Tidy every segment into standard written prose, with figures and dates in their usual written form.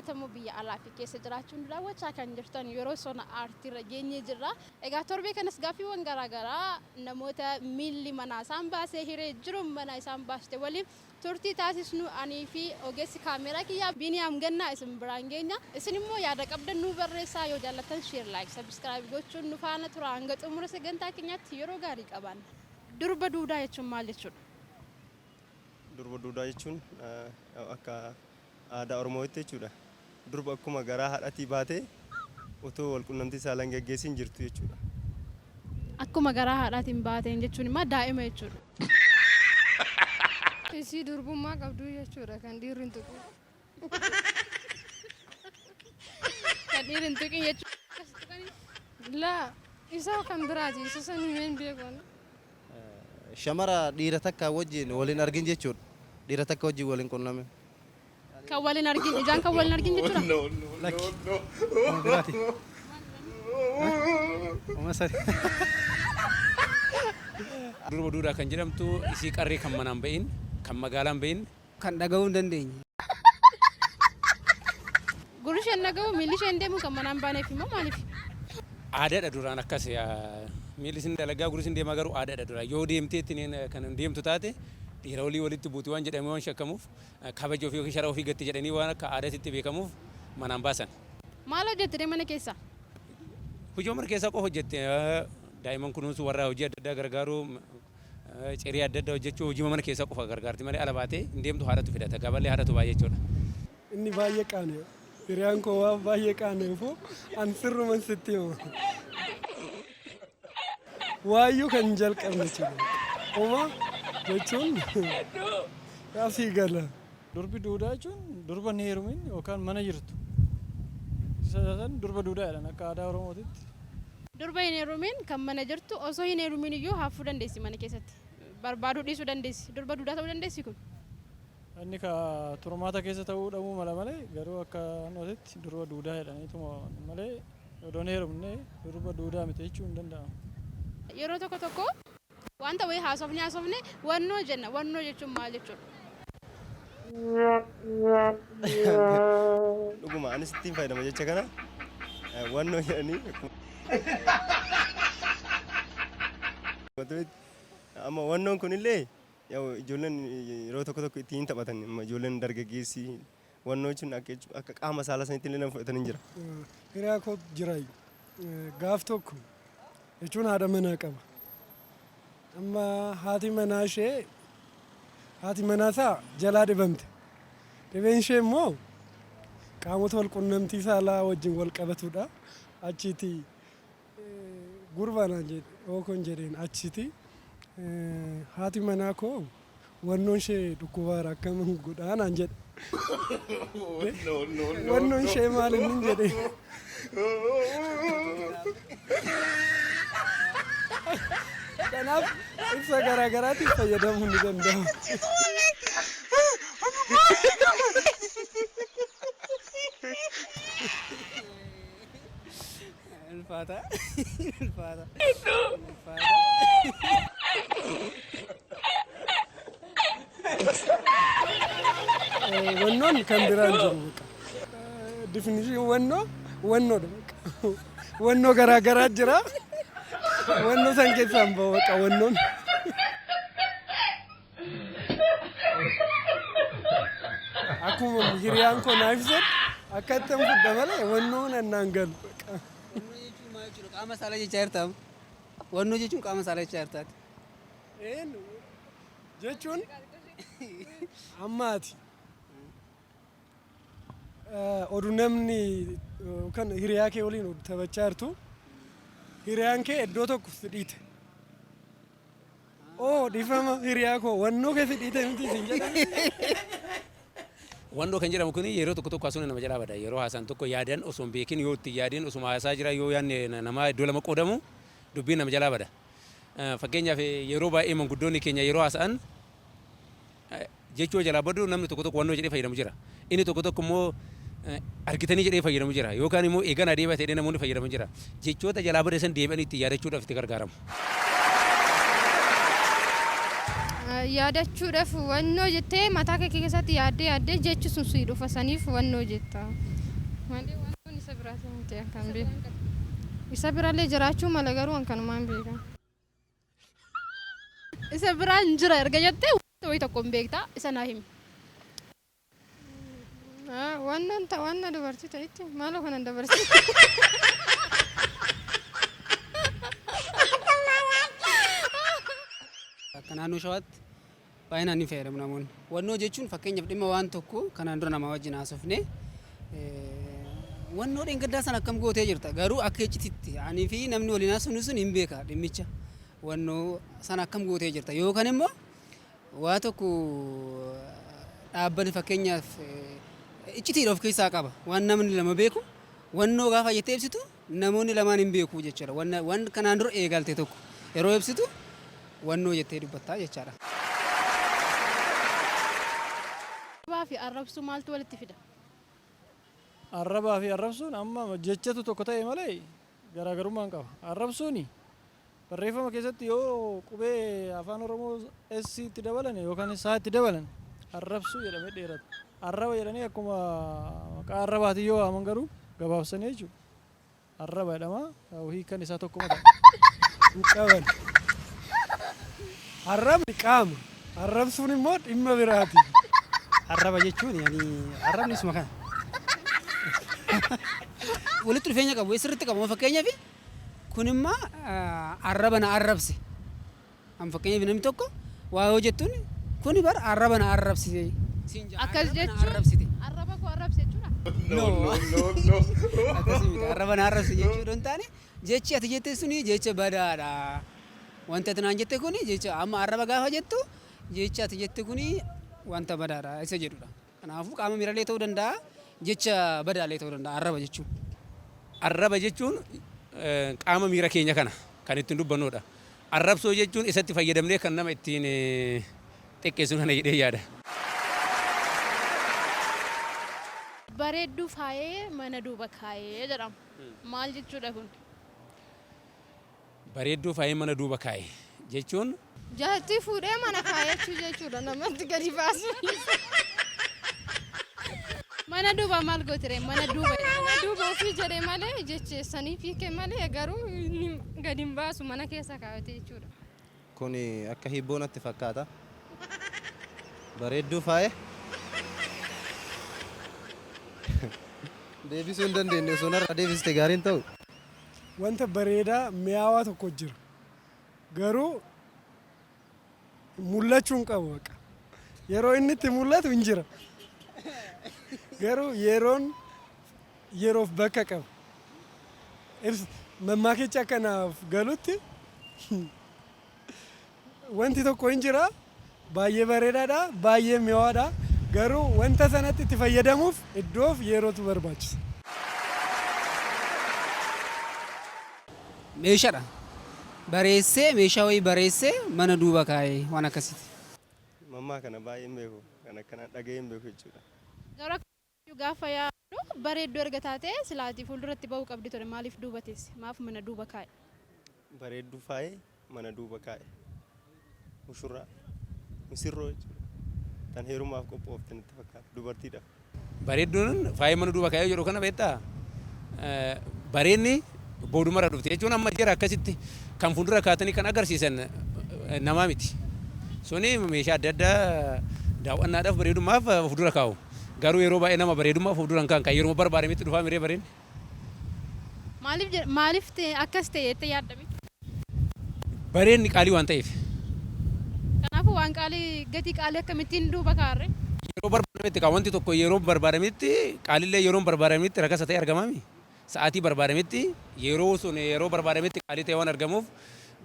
jaallatamoo biyya alaa fi keessa jiraachuun daawwachaa kan jirtan yeroo sona aartiirra geenyee jirra. Egaa torbee kanas gaaffiiwwan garaagaraa namoota miilli manaa isaan baasee hiree jiru mana isaan baaste waliin turtii taasisnuanii fi ogeessi kaameraa kiyyaa Biniyaam Gannaa isin biraan geenya. Isin immoo yaada qabdan nu barreessaa yoo jaallatan share like subscribe gochuun nu faana tura hanga xumura sagantaa keenyaatti yeroo gaarii qaban. Durba duudaa jechuun maal jechuudha? Durba duudaa jechuun akka aadaa Oromootti jechuudha. Durba akkuma garaa haadhatii baatee otoo wal qunnamtii saalaan gaggeessin jirtu jechuudha. Akkuma garaa haadhaatiin baateen jechuun immoo daa'ima jechuudha. Isii durbummaa qabdu jechuudha kan dhiirri hin tuqu. Kan dhiirri hin tuqin jechuudha. Laa isa kan biraati isa sanii meen beekon. Shamara dhiira takka wajjin waliin argin jechuudha. Dhiira takka wajjin waliin qunname. Kan waliin argin ijaan kan waliin argin jechuudha. Lakki. Biraati. Durba duudaa kan jedhamtu isii qarree kan manaan bahin kan magaalaan bahin kan dhaga'uu hin dandeenye. Gurri isheen dhaga'u miilli isheen deemu kan manaan baaneef immoo maaliif? aadaadha duraan akkas miilli isin dalagaa gurri isin deemaa garuu aadaadha duraan yoo deemteetti kan deemtu taate dhiira olii walitti buuti waan jedhamee waan shakkamuuf kabaja ofii yookiin shara ofii gatti jedhanii waan akka aadaatitti beekamuuf manaan baasan. Maal hojjette mana keessa? Hojii mana keessa qofa hojjette daa'imman kunuunsu warraa hojii adda addaa gargaaruu cirii adda addaa hojjechuu hojii mana keessa qofa gargaarti malee ala baatee hin deemtu haadhatu fidata gaballee haadhatu baay'ee jechuudha. Inni baay'ee qaanee hiriyaan koo waan baay'ee qaaneefu an sirruman sitti hima. Waayyuu kan jalqabne jechuudha. Oma jechuun kaasii gala. Durbi duudaa jechuun durba hin heerumin yookaan mana jirtu. Durba duudaa jedhan akka aadaa Oromootitti. Durba hin heerumin kan mana jirtu osoo hin heerumin iyyuu hafuu dandeessi mana keessatti. Barbaaduu dhiisuu dandeessi. Durba duudaa ta'uu dandeessi kun. Inni ka turmaata keessa ta'uu dhabuu mala malee garuu akka nootitti durba duudaa jedhaniituma malee odoo hin heerumne durba duudaa miti jechuu hin danda'amu. Yeroo tokko tokko wanta wayii haasofne wannoo jenna. Wannoo jechuun maal jechuudha? Dhuguma anis ittiin fayyadama jecha kana wannoo jedhanii amma wannoon kunillee ijoolleen yeroo tokko tokko ittiin taphatan ijoolleen dargaggeessi wannoo jechuun akka qaama saala saniitti illee fudhatan hin jira. Hiriyaa koo jira gaaf tokko jechuun haadha manaa qaba. Amma haati manaa isaa jalaa dhibamte. Dhibeen ishee immoo qaamota wal qunnamtii saalaa wajjin wal qabatudha. Achiiti gurbaan yookaan jedheen achiiti haati manaa koo wannoon ishee dhukkubaara akkamiin godhaanaan jedhe. Wannoon ishee maal inni jedhe. Kanaaf ibsa garaagaraatiif fayyadamuu ni danda'u. Ulfaata. Wannoon kan biraan jiru definishiin wannoodha. Wannoo garaagaraa jira. Wannoo san keessaan ba'a wannoon. Akkuma hiriyaan koo naaf ibsan akka ittiin fudda malee wannoon annaan galu. Qaama saalaa jechaa jirtaam. Wannoo jechuun qaama saalaa jechaa jirtaati. Jechuun ammaati. Oduu namni kan hiriyaa kee waliin taphachaa jirtu hiriyaan kee iddoo tokko si dhiite. Dhiifama hiriyaa koo wannoo kee si dhiite miti siin jedhan. Wannoo kan jedhamu kun yeroo tokko tokko asuun nama jalaa bada yeroo haasaan tokko yaadan osoo hin beekin yoo itti yaadin osoo haasaa jira yoo yaadne nama iddoo lama qoodamu dubbiin nama jalaa bada. Fakkeenyaaf yeroo baay'ee manguddoonni keenya yeroo haasa'an jechuu jalaa badu namni tokko tokko wannoo jedhee fayyadamu jira. Inni tokko tokko immoo argitanii jedhee fayyadamu jira yookaan immoo eegan adeemaa ta'ee namoonni fayyadamu jira. Jechoota jalaa badeessan deebi'anii itti yaadachuudhaaf itti gargaaramu. Yaadachuudhaaf wannoo jettee mataa kee keessatti yaaddee jechi sun sii dhufa saniif wannoo jetta. Malee wantoonni isa biraati miti kan beeku. Isa biraallee jiraachuu mala garuu waan kanumaan beekan. Isa biraan jira erga jettee wanta wayii tokko hin beektaa isa naa himi. Waan dabartii ta'etti maaloo kanan dabartii. Akka naannoo shawaatti baay'inaan ni fayyadamu namoonni. Wannoo jechuun fakkeenyaaf dhimma waan tokko kanaan dura nama wajjin haasofne wannoo dheengaddaa sana akkam gootee jirta garuu akka iccititti ani fi namni waliin haasofnu sun hin beeka dhimmicha wannoo sana akkam gootee jirta yookaan immoo waa tokko dhaabbanni fakkeenyaaf iccitiidha of keessaa qaba waan namni lama beeku wannoo gaafa jettee ibsitu namoonni lamaan hin beeku jechuudha waan kanaan dura eegalte tokko yeroo ibsitu wannoo jettee dubbattaa jechaadha. Arrabaa fi arrabsuu maaltu walitti fida? Arrabaa fi arrabsuun amma jechatu tokko ta'e malee garaagarummaa hin qaba. Arrabsuuni barreeffama keessatti yoo qubee afaan Oromoo S itti dabalan yookaan isaa itti dabalan arrabsuu jedhamee dheerata. Arraba jedhanii akkuma maqaa arrabaatiin yoo waaman garuu gabaabsanii jechuudha. Arraba jedhama hiikan isaa tokko mata. Qaban. Arrabni qaama. Arrabsuun immoo dhimma biraati. Arraba jechuun arrabni isuma kana. Walitti dhufeenya qabu sirriitti qabu fakkeenyaaf kun immoo arraba na arrabse. Amma fakkeenyaaf namni tokko waa yoo jettuun kun bar arraba na arrabsite. Akkas jechuun arraba koo arrabse jechuudha. No. Akkasii miti arraba na arrabse jechuudha hin taane jechi ati jette suni jecha badaadha. Wanta ati naan jette kuni jecha amma arraba gaafa jettu jecha ati jette kuni wanta badaadha isa jedhudha. Kanaafuu qaama miiraalee ta'uu danda'a jecha badaalee ta'uu danda'a arraba jechuun. Arraba jechuun qaama miira keenya kana kan ittiin dubbannudha. Arrabsoo jechuun isatti fayyadamnee kan nama ittiin xiqqeessu kana jedhee yaada. Bareedduu faayee mana duuba kaayee jedhama. Maal jechuudha kun? Bareedduu faayee mana duuba kaayee jechuun Jaartii fuudhee mana kaayachuu jechuudha namatti gadi baasu. Mana duuba maal gootire? Mana duuba. Mana duuba ofii jedhee malee jecheessanii fiikee malee garuu gadi hin baasu mana keessa kaayate jechuudha. Kun akka hibboo natti fakkaata. Bareedduu faayee. Deebisuu hin dandeenye osoo narra deebiste gaariin ta'u. Wanta bareedaa mi'aawaa tokko jira. Garuu mul'achuu hin qabu baqa. Yeroo inni itti mul'atu hin jira. Garuu yeroof bakka qaba. Mammaakicha akkanaaf galutti wanti tokko hin jira. Baay'ee bareedaadha. Baay'ee mi'aawaadha. Garuu wanta sanatti itti fayyadamuuf iddoof yerootu barbaachisa. Meeshaadha. Bareessee meeshaa wayii bareessee mana duuba kaayee waan akkasiiti. Mammaa kana baay'een beeku kan akkanaa dhaga'een beeku jechuudha. Gara gaafa yaadu bareedduu erga taate silaatii fuulduratti bahuu qabdi ture maaliif duuba teesse? Maaf mana duuba kaa'e? Bareedduu faayee mana duuba kaa'e. Mushurraa misirroo jechuudha. Tan heerumaaf qophoofte natti fakkaata dubartiidhaaf. bareedduun faayee mana duuba kaayee jedhu kana beektaa bareedni boodumarra dhufte jechuun amma jira akkasitti kan fuuldura kaatanii kan agarsiisan namaa miti. Suni meeshaa adda addaa daawwannaadhaaf bareedummaaf fuuldura kaa'u. Garuu yeroo baay'ee nama bareedummaaf fuuldura kan yeroo barbaadametti dhufaa miree bareedni. Maaliif akkas ta'e jettee yaaddami? Bareedni qaalii waan ta'eef. Kanaafuu waan qaalii gatii qaalii akkamittiin duuba kaarre? Yeroo barbaadametti wanti tokko yeroo barbaadametti qaalillee yeroo barbaadametti rakasa ta'e argamami. Sa'aatii barbaadametti yeroo barbaadametti qaalii ta'e waan argamuuf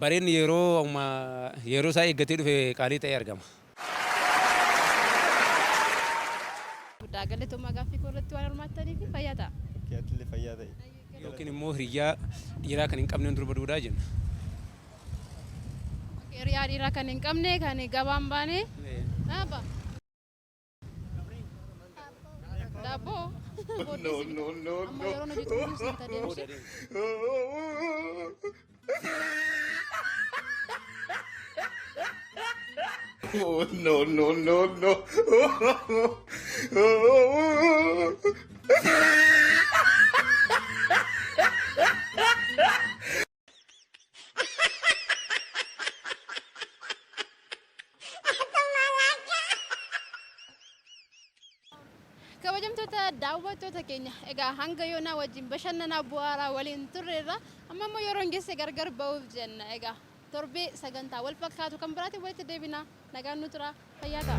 bareedni yeroo isaa eeggatee dhufe qaalii ta'e argama. Guddaa galatoommaa gaaffii irratti waan hirmaattaniif fayyaa ta'a. Fakkiyaattillee fayyaa ta'e. Yookiin immoo hiriyaa dhiiraa kan hin qabne durba duudaa jenna. Hiriyaa dhiiraa kan hin qabne kan gabaan baane. Dhaabaa. Daabboo. No. Amma yeroo nuti xumuruun seenta deemsi. Oh, no. daawwattoota keenya egaa hanga yoonaa wajjin bashannanaa bu'aaraa waliin turreerra amma immoo yeroon geesse gargar ba'uuf jenna egaa torbee sagantaa wal fakkaatu kan biraatti walitti deebina nagaan nu tura fayyaa ta'a.